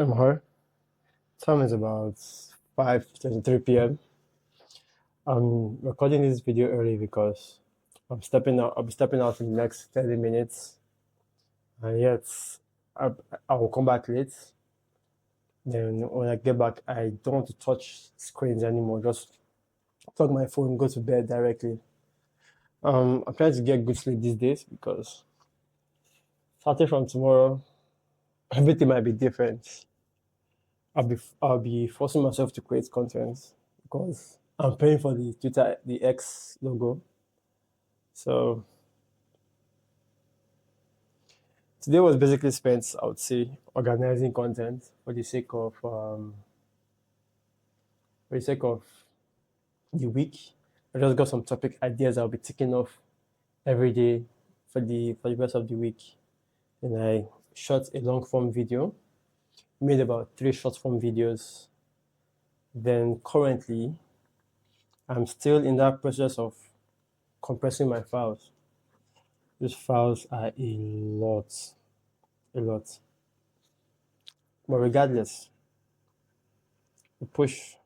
Hi. Time is about 5:23 p.m. I'm recording this video early because I'm stepping out. I'll be stepping out in the next 30 minutes, and yet I, I will come back late. Then when I get back, I don't want to touch screens anymore. Just plug my phone, go to bed directly. I'm trying to get good sleep these days because starting from tomorrow, everything might be different. I'll be forcing myself to create content because I'm paying for the Twitter, the X logo. So today was basically spent, I would say, organizing content for the sake of the week. I just got some topic ideas I'll be ticking off every day for the rest of the week. And I shot a long form video, made about three short form videos. Then currently, I'm still in that process of compressing my files. These files are a lot. But regardless, we push.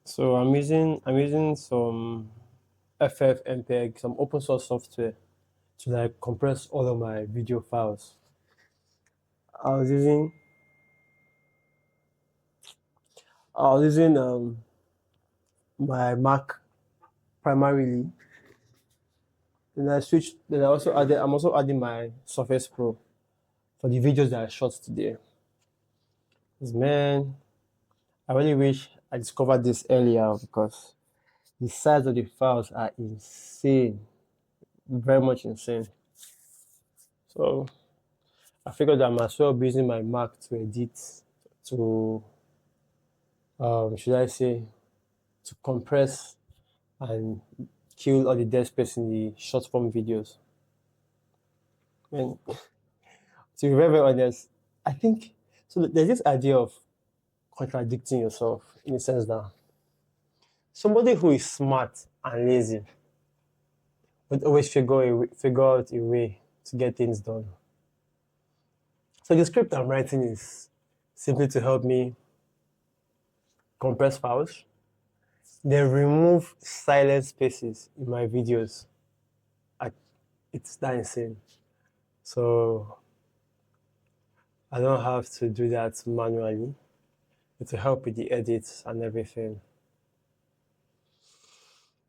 So I'm using some FFmpeg, some open source software to like compress all of my video files. I was using I was using my Mac primarily. Then I switched. I'm also adding my Surface Pro for the videos that I shot today. 'Cause, man, I really wish I discovered this earlier because the size of the files are insane, very much insane. So I figured I might as well be using my Mac to edit, to should I say, to compress and kill all the dead space in the short form videos. And to be very, very honest, I think so. There's this idea of contradicting yourself in the sense that somebody who is smart and lazy would always figure out a way to get things done. So the script I'm writing is simply to help me compress files, then remove silent spaces in my videos. I, it's that insane. So I don't have to do that manually. It will help with the edits and everything.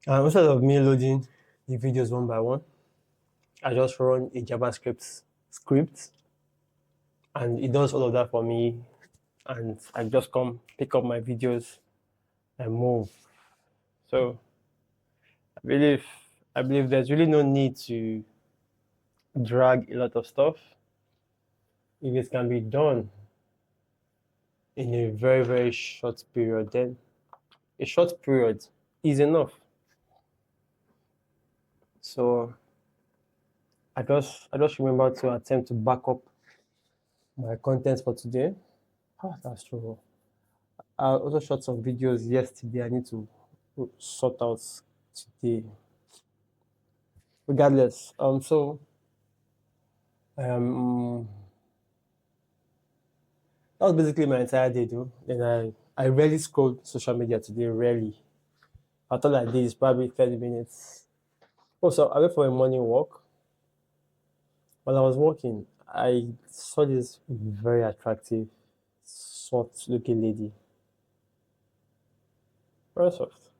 And instead of me loading the videos one by one, I just run a JavaScript script and it does all of that for me. And I just come pick up my videos and move. So I believe I believe there's really no need to drag a lot of stuff if it can be done in a very, very short period. Then a short period is enough. So I just remember to attempt to back up my content for today. Ah, that's true. I also shot some videos yesterday. I need to sort out today. Regardless, so um, that was basically my entire day, though. And I rarely scrolled social media today. Rarely. I thought I did is probably 30 minutes. Also, I went for a morning walk. While I was walking, I saw this very attractive, soft-looking lady. Very soft.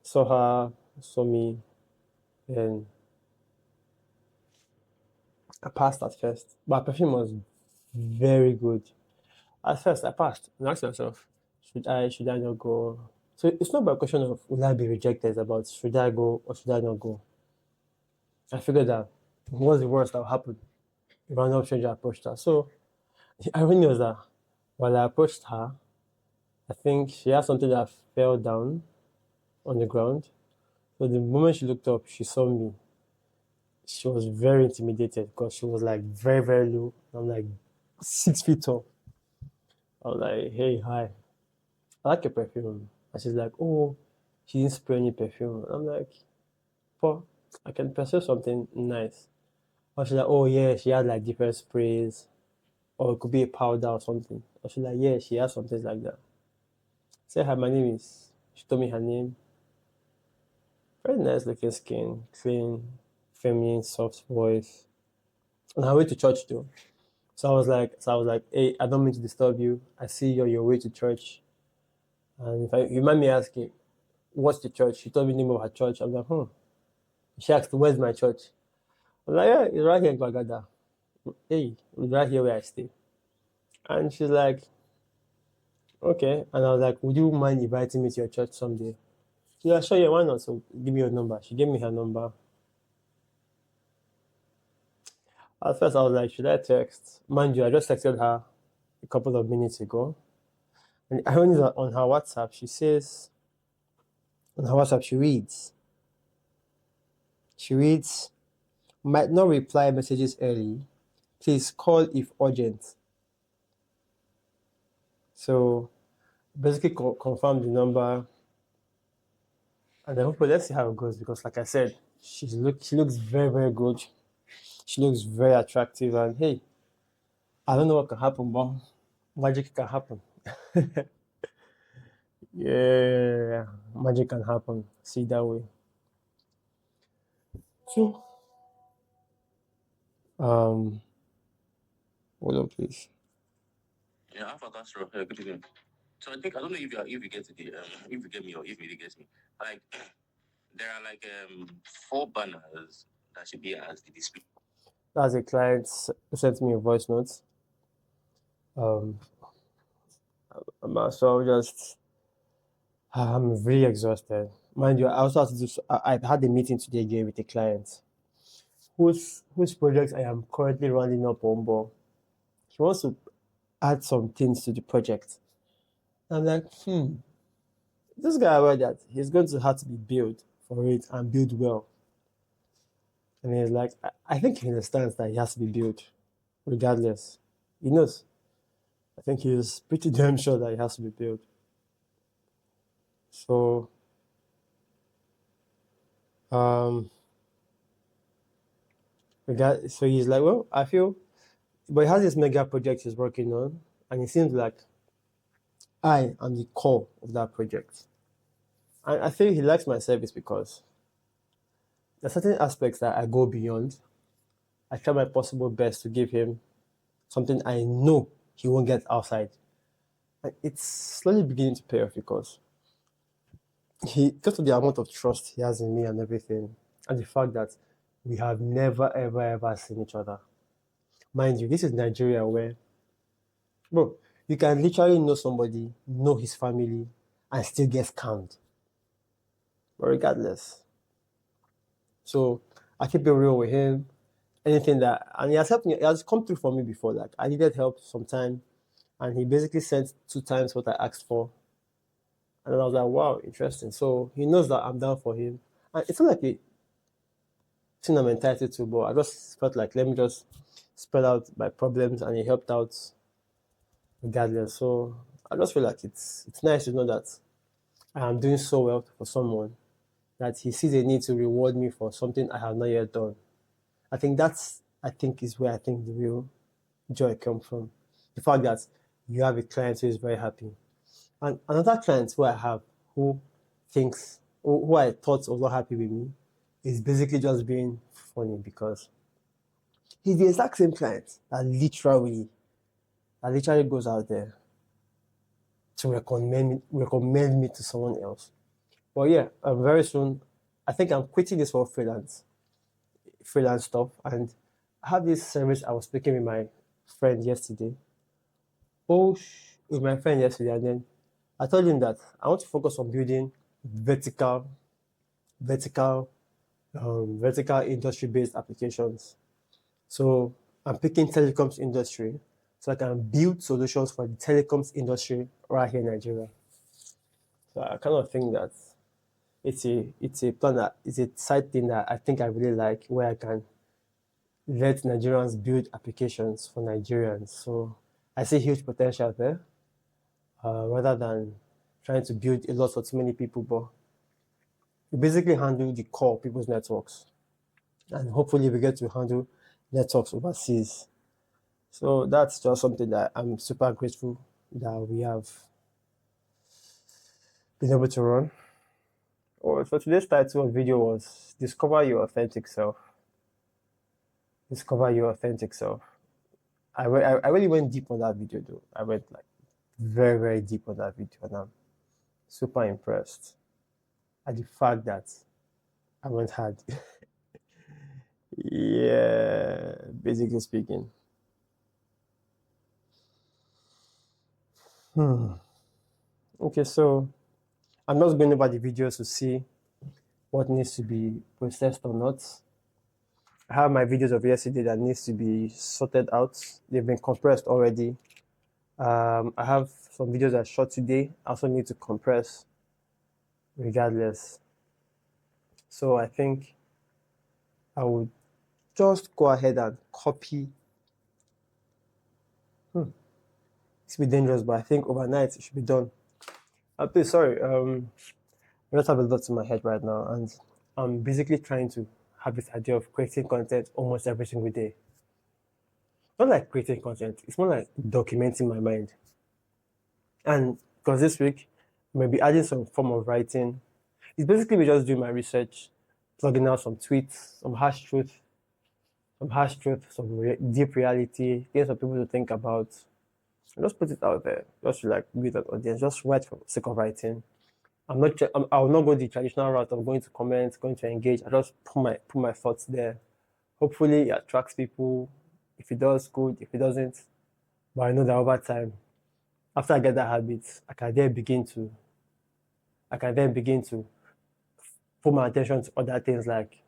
Saw her, saw me, and I passed at first. But her perfume was very good. At first, I passed and asked myself, should I not go? So it's not about a question of will I be rejected, it's about should I go or should I not go? I figured that what's the worst that will happen if a random stranger approached her. So the irony was that while I approached her, I think she had something that fell down on the ground. So the moment she looked up, she saw me. She was very intimidated because she was like very, very low. I'm like 6 feet tall. I was like, hey, hi, I like your perfume. And she's like, oh, she didn't spray any perfume. I'm like, but I can perceive something nice. And she's like, oh yeah, she had like different sprays. or it could be a powder or something. And she's like, yeah, she has some things like that. I said, hi, my name is. She told me her name. Very nice looking skin, clean, feminine, soft voice. On her way to church though. So I was like, hey, I don't mean to disturb you. I see you on your way to church. And if you mind me asking, what's the church? She told me the name of her church. I'm like, She asked, where's my church? I'm like, yeah, it's right here in Bagada. Hey, it's right here where I stay. And she's like, okay. And I was like, would you mind inviting me to your church someday? She's like, sure, yeah, why not? So give me your number. She gave me her number. At first, I was like, should I text? Mind you, I just texted her a couple of minutes ago. And I only on her WhatsApp, she reads, might not reply messages early. Please call if urgent. So basically confirm the number, and then hopefully let's see how it goes, because like I said, she looks very, very good. She looks very attractive, and hey, I don't know what can happen, but magic can happen. Yeah, magic can happen. See it that way. So um hold on please. Yeah, Alpha Castro. Good evening. So I think I don't know if you get the if you get me or if you get me. Like there are like 4 banners that should be as the display. That's a client who sent me a voice note. Um so I'm really exhausted. Mind you, I also had to do I had a meeting today again with a client whose project I am currently running up on, but he wants to add some things to the project. I'm like, this guy about that, he's going to have to be built for it and build well. And he's like, I think he understands that he has to be built regardless. He knows. I think he's pretty damn sure that he has to be built. So, um, so he's like, well, I feel, but he has this mega project he's working on, and it seems like I am the core of that project. And I feel he likes my service because there are certain aspects that I go beyond. I try my possible best to give him something I know he won't get outside. And it's slowly beginning to pay off because of the amount of trust he has in me and everything, and the fact that we have never, ever, ever seen each other. Mind you, this is Nigeria where, bro, you can literally know somebody, know his family, and still get scammed. But regardless. So I keep it real with him. Anything that, and he has helped me, he has come through for me before. Like I needed help sometime, and he basically sent 2 times what I asked for. And then I was like, wow, interesting. So he knows that I'm down for him. And it's not like a thing I'm entitled to, but I just felt like let me just spread out my problems, and he helped out regardless. So I just feel like it's nice to know that I am doing so well for someone that he sees a need to reward me for something I have not yet done. I think is where I think the real joy comes from. The fact that you have a client who is very happy. And another client who I have who who I thought was not happy with me is basically just being funny because he's the exact same client that literally goes out there to recommend me to someone else. But yeah, very soon, I think I'm quitting this for freelance stuff, and I have this service. I was speaking with my friend yesterday. With my friend yesterday, and then I told him that I want to focus on building vertical, vertical, vertical industry-based applications. So I'm picking telecoms industry, so I can build solutions for the telecoms industry right here in Nigeria. So I kind of think that it's a plan that it's a side thing that I think I really like, where I can let Nigerians build applications for Nigerians. So I see huge potential there, rather than trying to build a lot for too many people. But we basically handle the core people's networks, and hopefully we get to handle networks overseas. So that's just something that I'm super grateful that we have been able to run. So today's title of video was Discover Your Authentic Self. Discover Your Authentic Self. I really went deep on that video though. I went like very, very deep on that video, and I'm super impressed at the fact that I went hard. Yeah, basically speaking. Okay, so I'm just going over the videos to see what needs to be processed or not. I have my videos of yesterday that needs to be sorted out. They've been compressed already. I have some videos I shot today. I also need to compress regardless. So I think I would just go ahead and copy. It's a bit dangerous, but I think overnight it should be done. I'm pretty sorry. I just have a lot in my head right now, and I'm basically trying to have this idea of creating content almost every single day. Not like creating content, it's more like documenting my mind. And because this week, maybe adding some form of writing. It's basically me just doing my research, plugging out some tweets, some harsh truth, deep reality, getting some people to think about. Just put it out there, just to like build an audience, just write for the sake of writing. I will not go the traditional route of going to comment, going to engage. I just put my thoughts there. Hopefully, it attracts people. If it does, good. If it doesn't, but I know that over time, after I get that habit, I can then begin to put my attention to other things like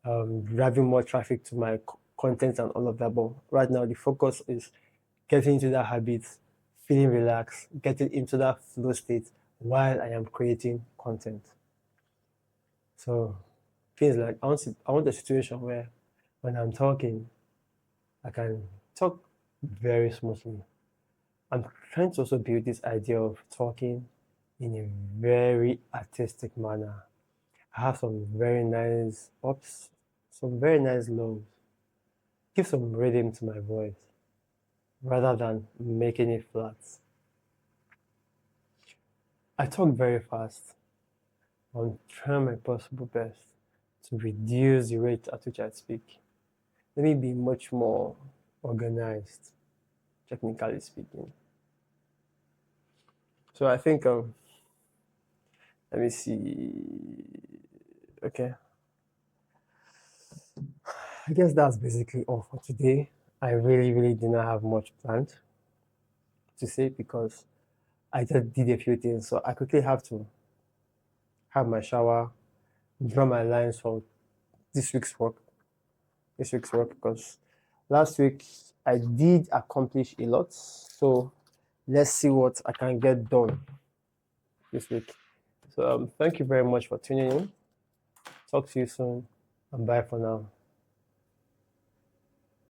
driving more traffic to my content and all of that. But right now, the focus is getting into that habit, feeling relaxed, getting into that flow state while I am creating content. So things like I want a situation where when I'm talking, I can talk very smoothly. I'm trying to also build this idea of talking in a very artistic manner. I have some very nice ups, some very nice lows. Give some rhythm to my voice rather than making it flat. I talk very fast. I'm trying my possible best to reduce the rate at which I speak. Let me be much more organized, technically speaking. So I think let me see. Okay. I guess that's basically all for today. I really, really do not have much planned to say because I just did a few things. So I quickly have to have my shower, draw my lines for this week's work. Because last week I did accomplish a lot. So let's see what I can get done this week. So thank you very much for tuning in. Talk to you soon and bye for now.